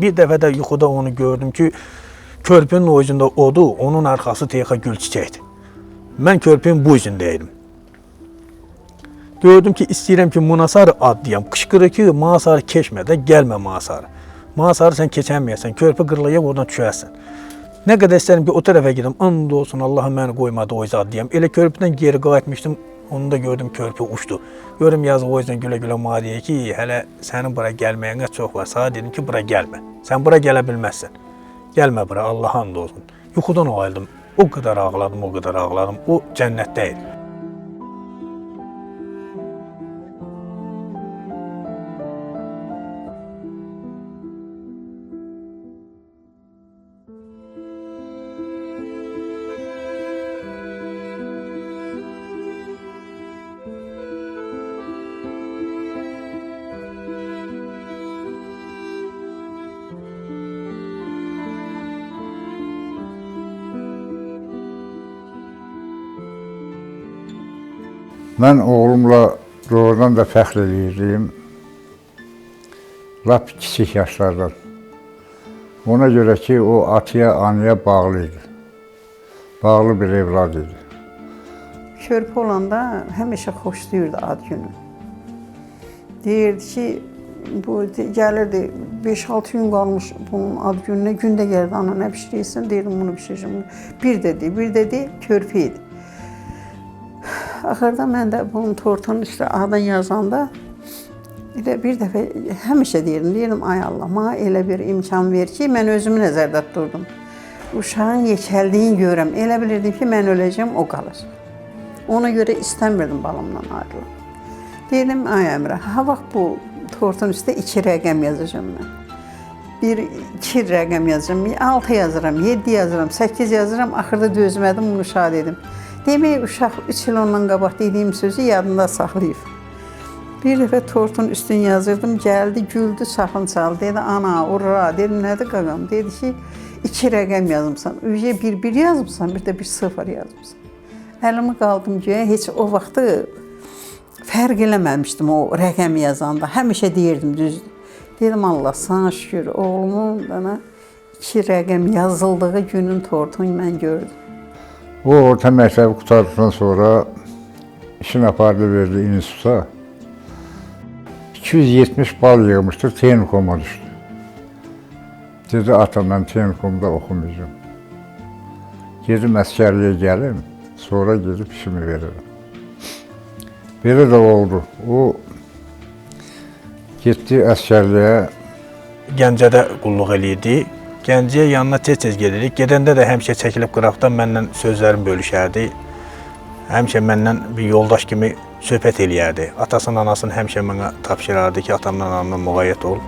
Bir dəfə də yuxuda onu gördüm ki, körpünün o ucunda odu, onun arxası texa gül çiçəkdir. Mən körpünün bu ucundaydım. Gördüm ki, istəyirəm ki, Munasarı adlayam. Qışqırır ki, Munasarı keçmə də, gəlmə Munasarı. Munasarı sən keçəməyəsən, körpü qırılayaq, oradan düşərsən. Nə qədər istəyirəm ki, o tərəfə gedim, and olsun, Allah'ım məni qoymadı o yüzden adlayam. Elə körpüdən geri qayıtmışdım, onu da gördüm, körpü uçdu. Gördüm, yazıq o yüzden gülə-gülə mənə deyir ki, hələ sənin bura gəlməyənə çox var. Sana dedim ki, bura gəlmə. Sən bura gələ bilməzsən. Gəlmə bura, Allah and olsun. Yuxudan ayıldım, o qədər ağladım, o qədər ağladım. O cənnətdəydi. Mən oğlumla doğrudan da fəxr edirdim. Lap kiçik yaşlardan. Ona görə ki, o ataya, anaya bağlı idi. Bağlı bir evlad idi. Körpü olanda həmişə xoşlayırdı ad günü. Deyirdi ki, bu gəlirdi 5-6 gün qalmış bunun ad gününə, gündə gəlirdi, ana nə pişirirsən, deyirdim bunu pişirəcəm. Bir dedi, körpü idi. Axırda mən də bunun tortunun üstə adını yazanda elə bir dəfə həmişə deyirdim, ay Allah, mənə elə bir imkan ver ki, mən özümü nəzərdə tuturdum. Uşağın yekəldiyini görəm, elə bilirdim ki, mən öləcəm, o qalır. Ona görə istəmirdim balamdan ayrılım. Deyirdim, ay Əmrə, ha vaxt bu tortun üstə 2 rəqəm yazacağım mən. 2 rəqəm yazacağım, 6 yazıram, 7 yazıram, 8 yazıram, axırda dözmədim, bunu uşağa dedim. Demək, uşaq 3 il ondan qabaq dediyim sözü yadında saxlayıb. Bir dəfə tortun üstünü yazırdım, gəldi, güldü, saxın çaldı. Dedi, ana, ura, dedim, nədir qaqam? Dedi ki, 2 rəqəm yazımsan, ücə 1 yazımsan, bir də 1 0 yazımsan. Əlimi qaldım göyə, heç o vaxtı fərq eləməmişdim o rəqəmi yazanda. Həmişə deyirdim, düzdür. Dedim, Allah, sana şükür, oğlumun bana 2 rəqəm yazıldığı günün tortunu mən gördüm. O orta məktəbi qurtardıqdan sonra işin apardı verdi instituta. 270 bal yığmışdı, texnikuma düşdü. Dedi, atam, mən texnikumda oxumayacağım. Gedim əskərliyə gəlim, sonra gedib işimi veririm. Belə də oldu. O getdi əskərliyə. Gəncədə qulluq eləyirdi. Gəncəyə yanına tez-tez gedirik. Gedəndə də həmişə çəkilib qıraqdan mənlə sözlərimi bölüşərdi. Həmişə məndən bir yoldaş kimi söhbət eləyərdi. Atasının, anasını həmişə mənə tapşırardı ki, atamla anamla müğayyət ol.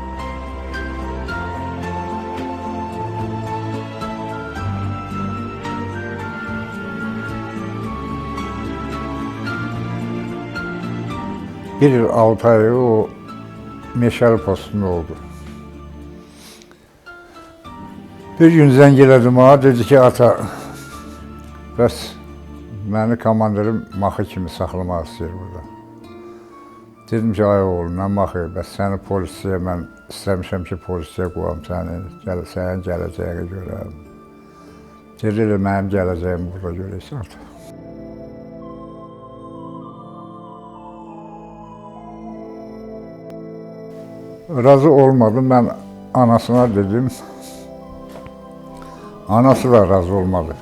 Bir il 6 ay o meşəli postunda oldu. Bir gün zəng elədim ona, dedi ki, ata, bəs məni komandirim maxı kimi saxlamaq istəyir burada. Dedim ki, ay oğlum, nə maxı, bəs səni polisiyə, mən istəmişəm ki, polisiyə qoyam səni, sənin gələcəyini görəm. Dedi, elə mənim gələcəyimi burada görəysən, ata. Razı olmadım, mən anasına dedim. Anası da razı olmadı.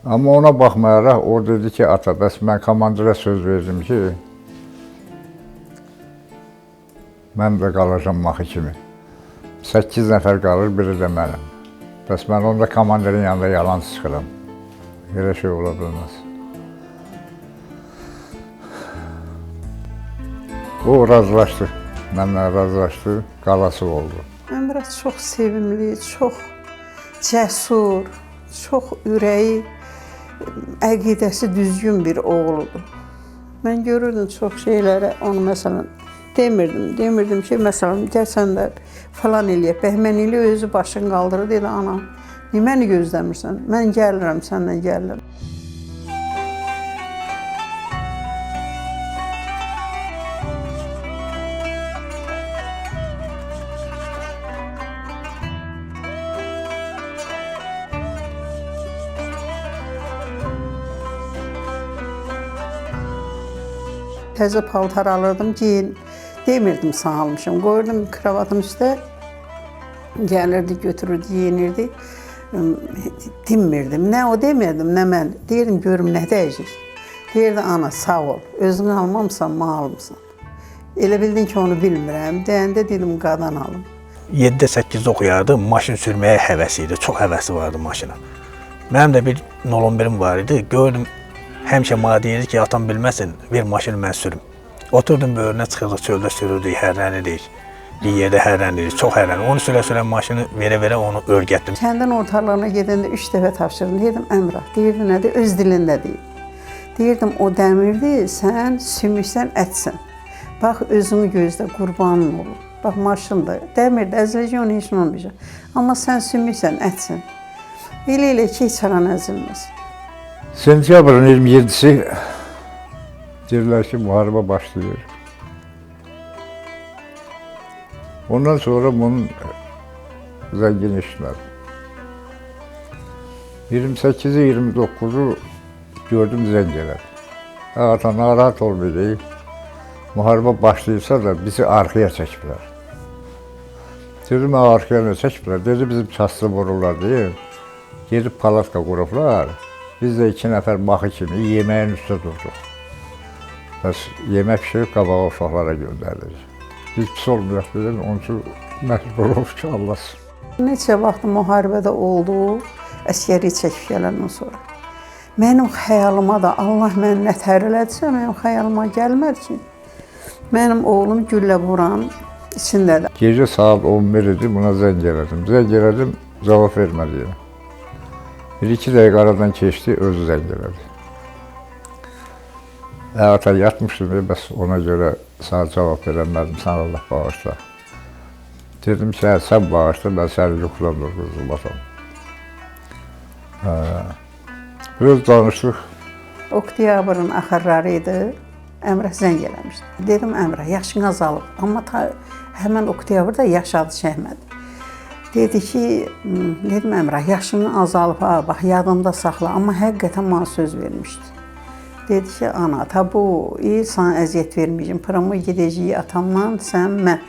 Amma ona baxmayaraq, o dedi ki, ata, bəs mən komandirə söz verdim ki, mən də qalacam maxı kimi. 8 nəfər qalır, biri də mənim. Bəs mən onda komandirin yanında yalan çıxıram. Elə şey ola bilməz. O razılaşdı, mənlə razılaşdı, qalası oldu. Əmrə çox sevimli, çox cəsur, çox ürəyi, əqidəsi düzgün bir oğludur. Mən görürdüm çox şeylərə, onu məsələn demirdim ki, məsələn, gəl sən də falan eləyək, bəhmən elə özü başını qaldırır, dedi, ana, niyə məni gözləmirsən? Mən gəlirəm, səndən gəlirəm. təzə paltar alırdım, giyin. Demirdim sağalmışım. Qoyurdum kravatın üstə. Gəlirdi, götürürdü, giyinirdi. Dinmirdim. Nə o demirdim, nə mən. Deyirdim, görüm nə dəyəcək. Deyirdi, ana sağ ol. Özünü almamsan, mən almısan. Elə bildin ki, onu bilmirəm. Deyəndə dedim, qadan alım. 7-8-də oxuyardı, maşın sürməyə həvəsi idi, çox həvəsi vardı maşına. Mənim də bir 011'im var idi, gördüm, həmişə mənə deyirdi ki, atam bilməsin, ver maşını mən sürüm. Oturdum böyrünə çıxırdıq, çöldə sürürdük, hərlənirik, bir yerdə hərlənirik, çox hərlənirik. Onu sürə-sürə maşını verə-verə onu örgətdim. Kəndin ortalarına gedəndə 3 dəfə tapşırdım, deyirdim, Əmrah, deyirdi nədir, öz dilində deyir. Deyirdim, o dəmirdir, sən sümüksən, ətsən. Bax, özünü gözlə, qurbanın olur. Bax, maşında, dəmirdə, əziləcək onu heç olmayacaq. Amma sən sümüksən, ətsən. Elə ki, heç aran əzilməsin. Sentyabrın 27'si deyirlər ki, müharibə başlayır. Ondan sonra bunun zəngin işlər. 28'i 29'u gördüm zəng elədi. Ata, narahat olmayacaq. Müharibə başlayırsa da bizi arxaya çəkiblər. Dedim, arxaya nə çəkiblər? Dedi, bizim çastı vururlar deyil. Gedib palatka qurublar. Biz də 2 nəfər baxı kimi yeməyin üstə durduq. Bəs yemək pişirib qabağa uşaqlara göndərilir. Biz pis olmayaq dedim, onun üçün məhsul olub ki, Allahsın. Neçə vaxt müharibədə oldu, əskəri çəkib gələndən sonra. Mənim xəyalıma da Allah məni nətər elədirsə, mənim xəyalıma gəlmədi ki, mənim oğlum güllə vuran içindədir. Gecə saat 11 idi, buna zəng elədim. Zəng elədim, cavab vermədi. 1-2 dəqiqə aradan keçdi, özü zəng elədi. Ata yatmışdım, bəs ona görə sana cavab verəmədim, sən Allah bağışla. Dedim ki, sən bağışla, mən səni yuxulamdır, qızım, atam. Biraz danışdıq. Oktyabrın axırları idi, Əmrah zəng eləmişdi. Dedim, Əmrah, yaşın azalıb, amma həmən oktyabrda yaşadı çəkmədi. Dedi ki, dedim, Əmrah, yaşını azalıb, bax, yadında saxla, amma həqiqətən mənə söz vermişdi. Dedi ki, ana, bu il sana əziyyət verməyəcəm, pırımı gedəcəyik atamla, sən, mən.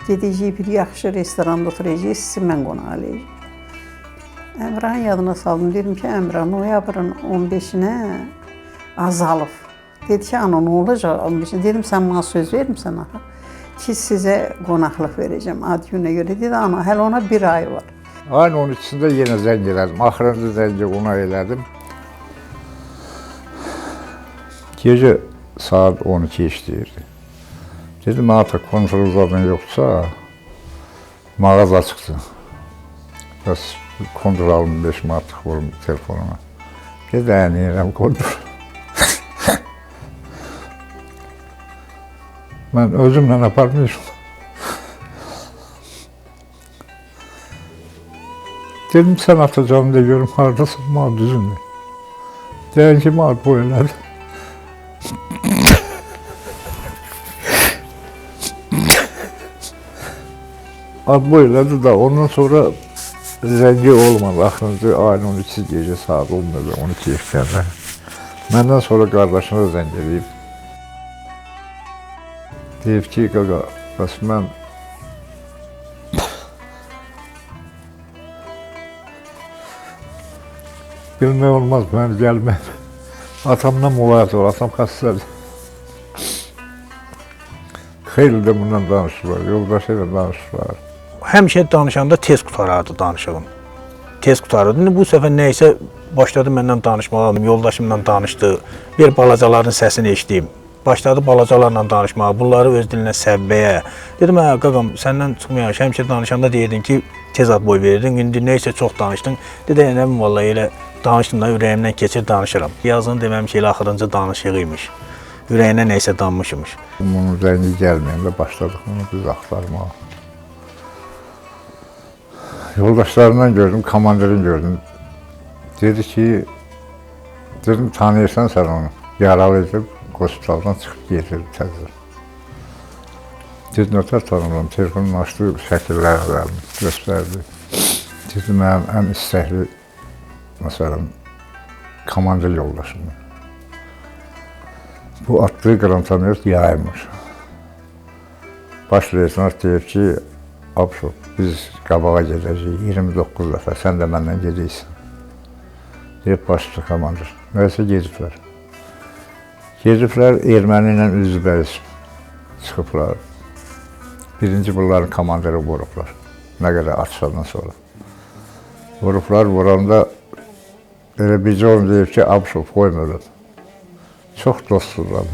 Gedəcəyik bir yaxşı restoranda oturacaq, sizi mən qonaq eləyəcəm. Əmrahın yadına saldım, dedim ki, Əmrah, noyabrın 15-nə azalıb. Dedi ki, ana, nə olacaq 15-nə? Dedim, sən mənə söz vermirsən, axı, ki, sizə qonaqlıq verəcəm ad günə görə. Dedi, ana, hələ ona 1 ay var. Ayın 12-sində yenə zəng elədim, axırıncı zəngi ona elədim. Gecə saat 12 işləyirdi. Dedim, ata, kontrol zaten yoxsa, mağaz açıqdır. Bəs kontrol alım 5 manatlıq vurum telefonuma. Gedəyən yerəm kontrol. Mən özümlə aparmışım. Dedim, sən atacağım da görüm, haradasın, mal düzündür. Deyən ki, mal bu elədi. Ad bu elədi da, ondan sonra zəngi olmadı. Axırıncı ayın 12-si gecə saat 11-də, 12 yaşlarında. Məndən sonra qardaşına zəng edib. Deyib ki, qaqa, bəs mən bilmək olmaz, mən gəlməm. Atamdan mülayət ol, atam xəstədir. Xeyli də bundan danışırlar, yoldaşı ilə danışırlar. Həmişə danışanda tez qutarardı danışığım. Tez qutarırdı. İndi bu səfər nəysə başladı məndən danışmağa, yoldaşımla danışdı. Bir balacaların səsini eşitdim. Başladı balacalarla danışmağa, bunları öz dilinə səvbəyə. Dedim, qaqam, səndən çıxmayaq, həmişə danışanda deyirdin ki, tez ad boy verirdin, indi nəysə çox danışdın. Dedi, nəmin vallahi elə danışdım da ürəyimdən keçir, danışıram. Yazını deməm ki, elə axırıncı danışığıymış. Ürəyinə nəysə danmışmış. Bunun rəngi gəlməyəndə başladıq bunu biz axtarmağa. Yoldaşlarından gördüm, komandirini gördüm. Dedi ki, dedim, tanıyırsan sən onu. Yaralı edib, hospitaldan çıxıb getirdi təzə. Dedi, nötər tanımıram, telefonunu açdı, şəkillər vermiş, göstərdi. Dedi, mənim ən istəkli, məsələn, komandir yoldaşımdır. Bu attığı qrantomet yaymır. Baş leytenant deyir ki, Abşov, biz qabağa gedəcəyik 29 dəfə, sən də məndən gedəysən. Deyib başçı komandır. Nəyəsə gediblər. Gediblər erməni ilə üzbəyiz çıxıblar. Birinci bunların komandiri vurublar. Nə qədər atışlardan sonra. Vurublar, vuranda elə bircə onu deyib ki, Abşov qoymur. Çox dostdurlar.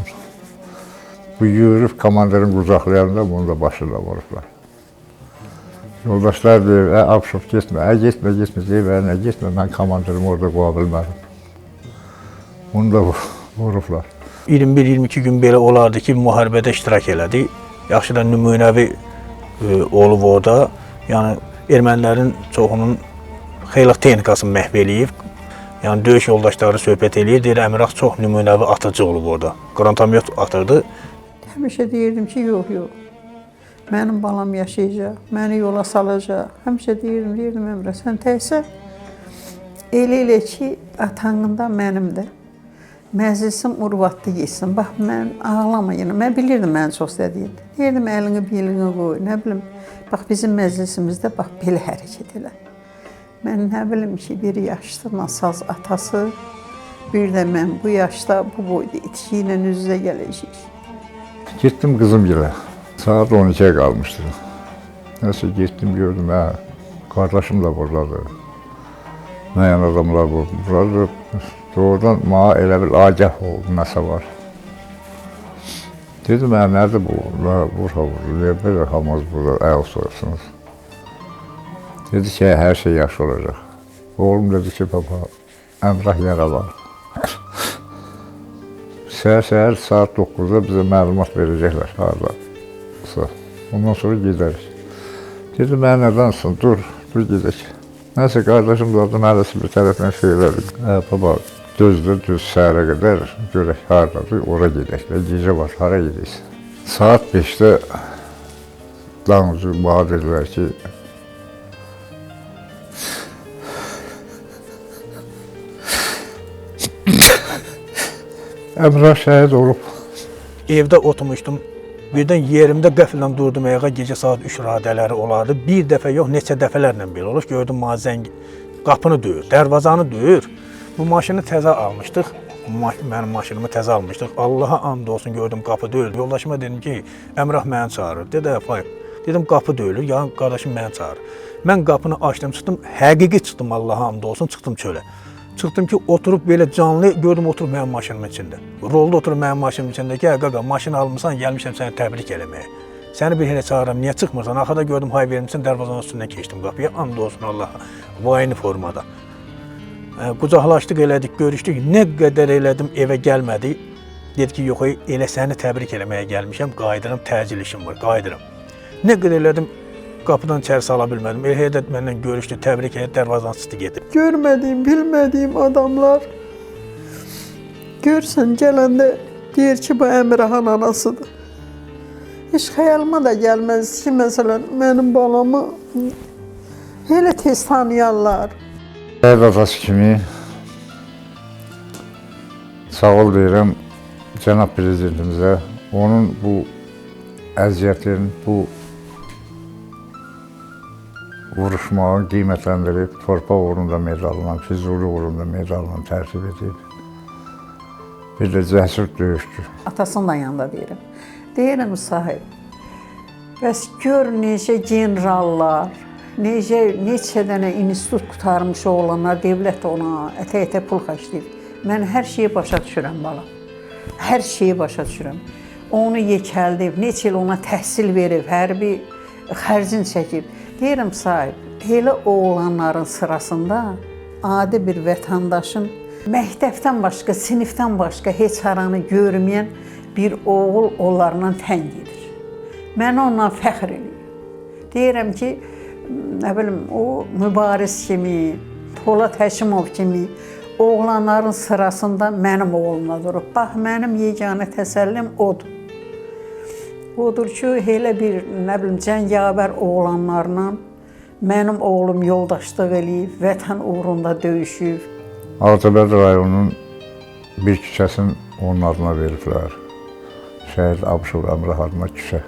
Bu yürüyüb komandirin qucaqlayanda bunu da başıyla vurublar. Yoldaşlar deyir, Abşov getmə, getmə, deyir, nə getmə, mən komandirimi orada qoya bilmədim. Bunu da vurublar. 21-22 gün belə olardı ki, müharibədə iştirak elədi. Yaxşı da nümunəvi olub orada. Yəni, ermənilərin çoxunun xeylaq texnikasını məhv eləyib. Yəni, döyüş yoldaşları söhbət eləyir. Deyir, Əmrah çox nümunəvi atıcı olub orada. Qrantomet atırdı. Həmişə deyirdim ki, yox. Mənim balam yaşayacaq, məni yola salacaq. Həmişə deyirdim, Əmrah, sən təksən. Elə ki, atanında mənim də. Məclisim urvatlı geçsin. Bax, mən ağlamayın. Mən bilirdim məni çox istədiydi. Deyirdim, əlini belinə qoy, nə bilim. Bax, bizim məclisimizdə bax, belə hərəkət elə. Mən nə bilim ki, bir yaşlı nasaz atası, bir də mən bu yaşda, bu boyda itki ilə üz-üzə gələcəyik. Getdim qızım gilə. Saat 12'ye qalmışdı. Nəsə getdim, gördüm, qardaşım da buradadır. Müəyyən adamlar buradadır. Doğrudan mənə elə bir agah oldu, nəsə var. Dedim, nədir bu? Vurha, belə hamaz burada əl soyursunuz. Dedi ki, hər şey yaxşı olacaq. Oğlum dedi ki, baba, Əmrah yaralar. Səhər saat 9'da bizə məlumat verəcəklər, harada. Ondan sonra gedərik. Dedim, mənə nədənsin, dur gedək. Nəsə, qardaşım da orada nələsi bir tərəfdən şeylər. Baba, düz səhərə qədər görək haradadır, ora gedək. Gecə var, hara gedəksin? Saat 5'də danıcı bana dedilər ki, Əmrah şəhid olub. Evdə oturmuşdum. Birdən yerimdə qəfildən durdum ayağa, gecə saat 3 radələri olardı. Bir dəfə yox, neçə dəfələrlə belə olur. Gördüm, zəng qapını döyür, dərvazanı döyür. Bu maşını təzə almışdıq. Mənim maşınımı təzə almışdıq. Allaha and olsun, gördüm, qapı döyür. Yoldaşıma dedim ki, Əmrah məni çağırır. Dedi, dedim, qapı döyülür, ya qardaşım məni çağırır. Mən qapını açdım, çıxdım, həqiqi çıxdım, Allaha and olsun, çıxdım çölə. Çıxdım ki, oturub belə canlı, gördüm, oturub mənim maşınımın içində. Rolda oturub mənim maşınımın içində ki, qaqa, maşını almışsan, gəlmişəm səni təbrik eləməyə. Səni bir elə çağıram, niyə çıxmırsan? Axada gördüm, hay vermişsən, dərvazanın üstündən keçdim qapıya, and olsun Allaha, vayini formada. Qucaqlaşdıq, elədik, görüşdük, nə qədər elədim, evə gəlmədi. Dedi ki, yox, elə səni təbrik eləməyə gəlmişəm, qayıdıram, təcil işim var, qayıdıram. Nə qədər elədim, qapıdan içəri sala bilmədim. Elə də məndən görüşdü, təbrik edib, dərvazanı çıxdı gedib. Görmədiyim, bilmədiyim adamlar görsən gələndə deyir ki, bu Əmrahın anasıdır. Heç xəyalıma da gəlməz ki, məsələn, mənim balamı elə tez tanıyarlar. Şəhid atası kimi sağ ol deyirəm cənab prezidentimizə. Onun bu əziyyətin, bu vuruşmağın qiymətləndirib, torpaq uğrunda medalına, Füzuli uğrunda medalına tərtib edib. Bir də cəsur döyüşçü. Atasının da yanında deyirəm. Deyirəm sahib, bəs gör necə generallar, neçə dənə institut qutarmış oğlanlar, devlət ona ətə-ətə pul xərcləyir. Mən hər şeyi başa düşürəm balam. Hər şeyi başa düşürəm. Onu yekəldib, neçə il ona təhsil verib, hərbi xərcini çəkib. Deyirəm sahib, elə oğlanların sırasında adi bir vətəndaşın məktəbdən başqa, sinifdən başqa heç haranı görməyən bir oğul onlarla tən gedir. Mən ondan fəxr edirəm. Deyirəm ki, nə bilim, o Mübariz kimi, Polad Həşimov kimi oğlanların sırasında mənim oğlumla durub. Bax, mənim yeganə təsəllim odur. Odur ki, elə bir, nə bilim, cəngavər oğlanlarla mənim oğlum yoldaşlıq eləyib, vətən uğrunda döyüşüb. Ağcabədi rayonunun bir küçəsinin onun adına veriblər. Şəhid Abşur Əmrah adına küçə.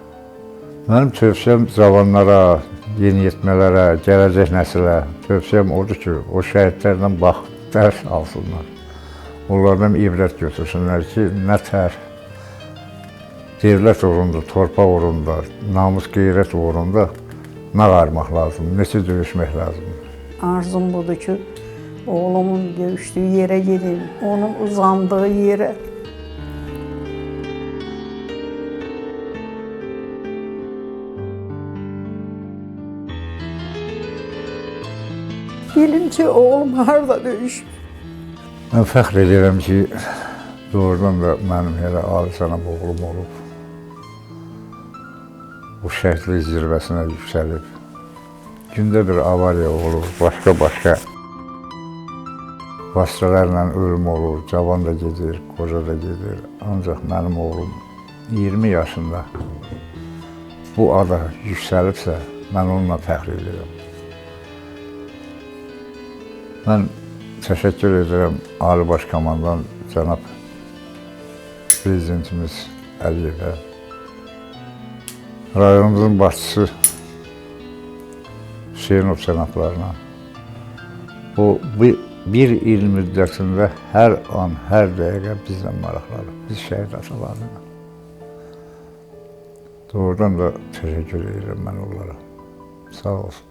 Mənim tövsiyəm cavanlara, yeniyetmələrə, gələcək nəsilə tövsiyəm odur ki, o şəhidlərlə bax, dərs alsınlar. Onlardan ibrət götürsünlər ki, nə tər devlət uğrunda, torpaq uğrunda, namus qeyrət uğrunda nə qarmaq lazım, necə döyüşmək lazım. Arzum budur ki, oğlumun döyüşdüyü yerə gedim, onun uzandığı yerə. Bilim ki, oğlum harada döyüşür. Mən fəxr edirəm ki, doğrudan da mənim elə alicənab oğlum olub. Bu şəhidlik zirvəsinə yüksəlib. Gündə bir avariya olur, başqa vasitələrlə ölüm olur, cavan da gedir, qoca da gedir. Ancaq mənim oğlum 20 yaşında bu ada yüksəlibsə, mən onunla fəxr edirəm. Mən təşəkkür edirəm Ali Baş Komandan cənab Prezidentimiz Əliyevə, rayonumuzun başçısı Hüseynov cənablarına. O, bir il müddətində hər an, hər dəqiqə bizlə maraqlanır, biz şəhid atalarına. Doğrudan da təşəkkür edirəm mən onlara. Sağ olsun.